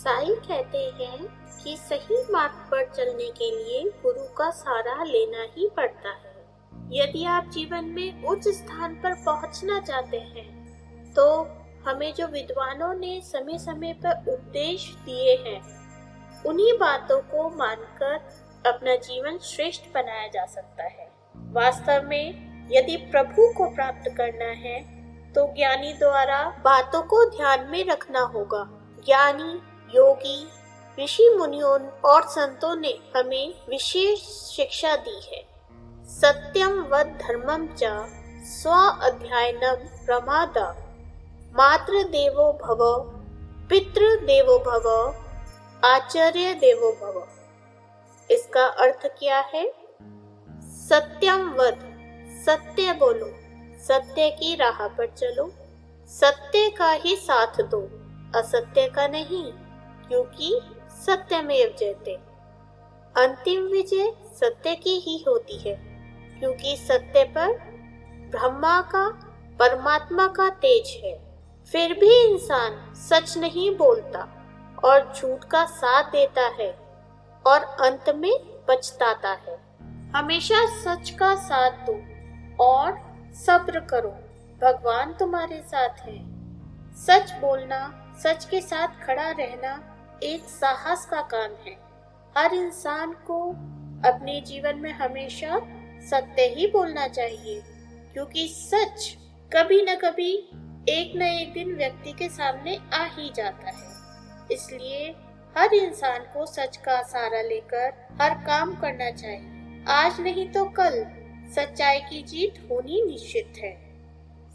साईं कहते हैं कि सही मार्ग पर चलने के लिए गुरु का सहारा लेना ही पड़ता है। यदि आप जीवन में उच्च स्थान पर पहुंचना चाहते हैं, तो हमें जो विद्वानों ने समय समय पर उपदेश दिए हैं, उन्हीं बातों को मानकर अपना जीवन श्रेष्ठ बनाया जा सकता है। वास्तव में यदि प्रभु को प्राप्त करना है, तो ज्ञानी द्वारा बातों को ध्यान में रखना होगा। ज्ञानी, योगी, ऋषि मुनियों और संतों ने हमें विशेष शिक्षा दी है। सत्यम वद धर्मम च स्व अध्ययनम प्रमादा मातृ देवो भव पितृ देवो भव आचार्य देवो भव। इसका अर्थ क्या है? सत्यम वद, सत्य बोलो, सत्य की राह पर चलो, सत्य का ही साथ दो, असत्य का नहीं, क्योंकि सत्यमेव जयते। अंतिम विजय सत्य की ही होती है, क्योंकि सत्य पर ब्रह्मा का, परमात्मा का तेज है। फिर भी इंसान सच नहीं बोलता और झूठ का साथ देता है और अंत में पछताता है। हमेशा सच का साथ दो और सब्र करो, भगवान तुम्हारे साथ है। सच बोलना, सच के साथ खड़ा रहना एक साहस का काम है। हर इंसान को अपने जीवन में हमेशा सत्य ही बोलना चाहिए, क्योंकि सच कभी न कभी एक न एक दिन व्यक्ति के सामने आ ही जाता है। इसलिए हर इंसान को सच का सहारा लेकर हर काम करना चाहिए। आज नहीं तो कल सच्चाई की जीत होनी निश्चित है।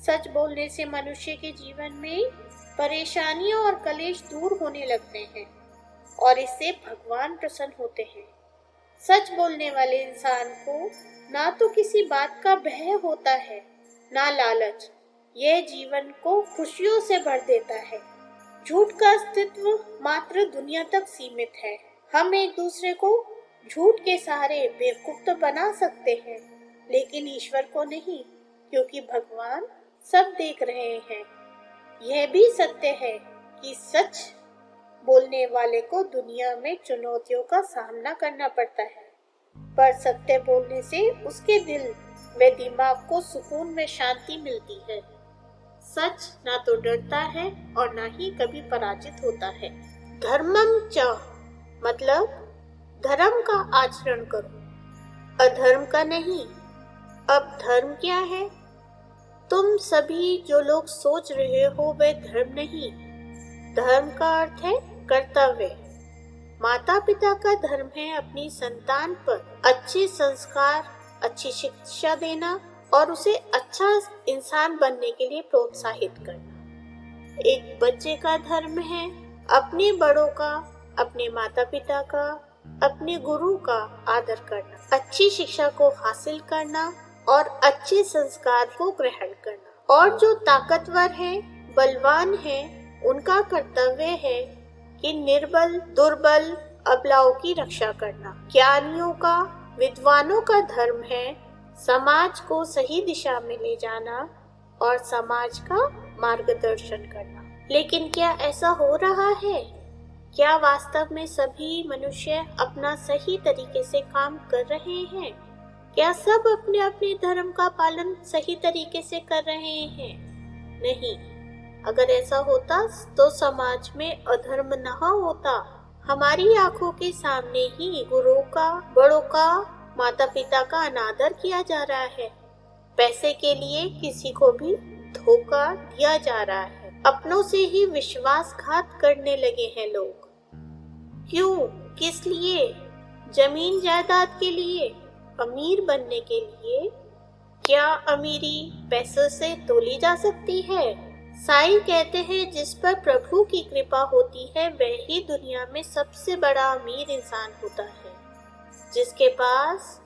सच बोलने से मनुष्य के जीवन में परेशानियों और कलेश दूर होने लगते हैं और इससे भगवान प्रसन्न होते हैं। सच बोलने वाले इंसान को ना तो किसी बात का भय होता है, ना लालच। यह जीवन को खुशियों से भर देता है। झूठ का अस्तित्व मात्र दुनिया तक सीमित है। हम एक दूसरे को झूठ के सहारे बेवकूफ तो बना सकते हैं, लेकिन ईश्वर को नहीं, क्योंकि भगवान सब देख रहे हैं। यह भी सत्य है कि सच बोलने वाले को दुनिया में चुनौतियों का सामना करना पड़ता है, पर सत्य बोलने से उसके दिल व दिमाग को सुकून में शांति मिलती है। सच ना तो डरता है और ना ही कभी पराजित होता है। धर्मम च मतलब धर्म का आचरण करो, अधर्म का नहीं। अब धर्म क्या है? तुम सभी जो लोग सोच रहे हो वह धर्म नहीं। धर्म का अर्थ है कर्तव्य। माता पिता का धर्म है अपनी संतान पर अच्छे संस्कार, अच्छी शिक्षा देना और उसे अच्छा इंसान बनने के लिए प्रोत्साहित करना। एक बच्चे का धर्म है अपने बड़ों का, अपने माता पिता का, अपने गुरु का आदर करना, अच्छी शिक्षा को हासिल करना और अच्छे संस्कार को ग्रहण करना। और जो ताकतवर है, बलवान है, उनका कर्तव्य है कि निर्बल, दुर्बल, अबलाओं की रक्षा करना। ज्ञानियों का, विद्वानों का धर्म है समाज को सही दिशा में ले जाना और समाज का मार्गदर्शन करना। लेकिन क्या ऐसा हो रहा है? क्या वास्तव में सभी मनुष्य अपना सही तरीके से काम कर रहे हैं? क्या सब अपने अपने धर्म का पालन सही तरीके से कर रहे हैं? नहीं। अगर ऐसा होता तो समाज में अधर्म न होता। हमारी आंखों के सामने ही गुरुओं का, बड़ों का, माता पिता का अनादर किया जा रहा है। पैसे के लिए किसी को भी धोखा दिया जा रहा है। अपनों से ही विश्वासघात करने लगे हैं लोग। क्यों? किस लिए? जमीन जायदाद के लिए? अमीर बनने के लिए? क्या अमीरी पैसों से तोली जा सकती है? साईं कहते हैं जिस पर प्रभु की कृपा होती है वह ही दुनिया में सबसे बड़ा अमीर इंसान होता है। जिसके पास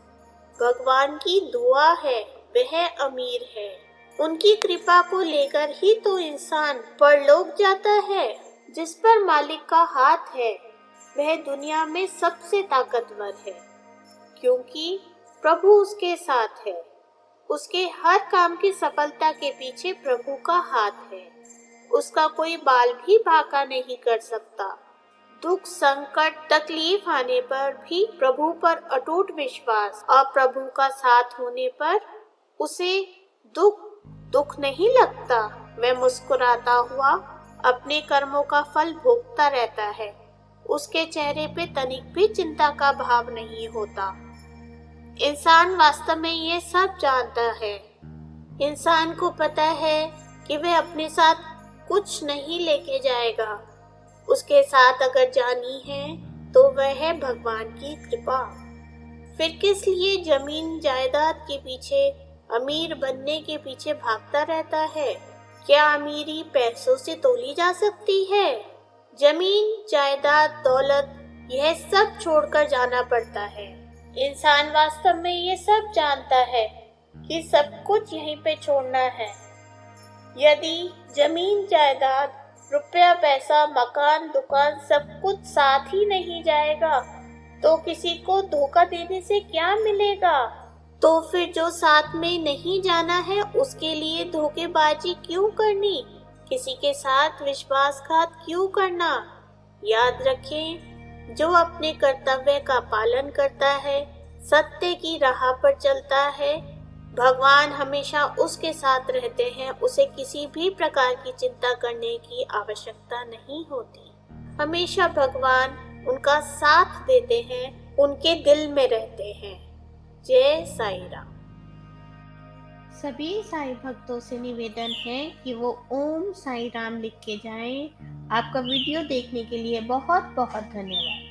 भगवान की दुआ है वह अमीर है। उनकी कृपा को लेकर ही तो इंसान परलोक जाता है। जिस पर मालिक का हाथ है वह दुनिया में सबसे ताकतवर है, क्योंकि प्रभु उसके साथ है। उसके हर काम की सफलता के पीछे प्रभु का हाथ है। उसका कोई बाल भी बांका नहीं कर सकता। दुख, संकट, तकलीफ आने पर भी प्रभु पर अटूट विश्वास और प्रभु का साथ होने पर उसे दुख नहीं लगता। वह मुस्कुराता हुआ अपने कर्मों का फल भोगता रहता है। उसके चेहरे पे तनिक भी चिंता का भाव नहीं होता। इंसान वास्तव में ये सब जानता है। इंसान को पता है कि वह अपने साथ कुछ नहीं लेके जाएगा। उसके साथ अगर जानी है तो वह है भगवान की कृपा। फिर किस लिए जमीन जायदाद के पीछे, अमीर बनने के पीछे भागता रहता है? क्या अमीरी पैसों से तोली जा सकती है? जमीन, जायदाद, दौलत, यह सब छोड़कर जाना पड़ता है। इंसान वास्तव में ये सब जानता है कि सब कुछ यहीं पे छोड़ना है। यदि जमीन, जायदाद, रुपया, पैसा, मकान, दुकान सब कुछ साथ ही नहीं जाएगा तो किसी को धोखा देने से क्या मिलेगा? तो फिर जो साथ में नहीं जाना है उसके लिए धोखेबाजी क्यों करनी? किसी के साथ विश्वासघात क्यों करना? याद रखें, जो अपने कर्तव्य का पालन करता है, सत्य की राह पर चलता है, भगवान हमेशा उसके साथ रहते हैं। उसे किसी भी प्रकार की चिंता करने की आवश्यकता नहीं होती। हमेशा भगवान उनका साथ देते हैं, उनके दिल में रहते हैं। जय साईं राम। सभी साईं भक्तों से निवेदन है कि वो ओम साईं राम लिख के जाएं। आपका वीडियो देखने के लिए बहुत बहुत धन्यवाद।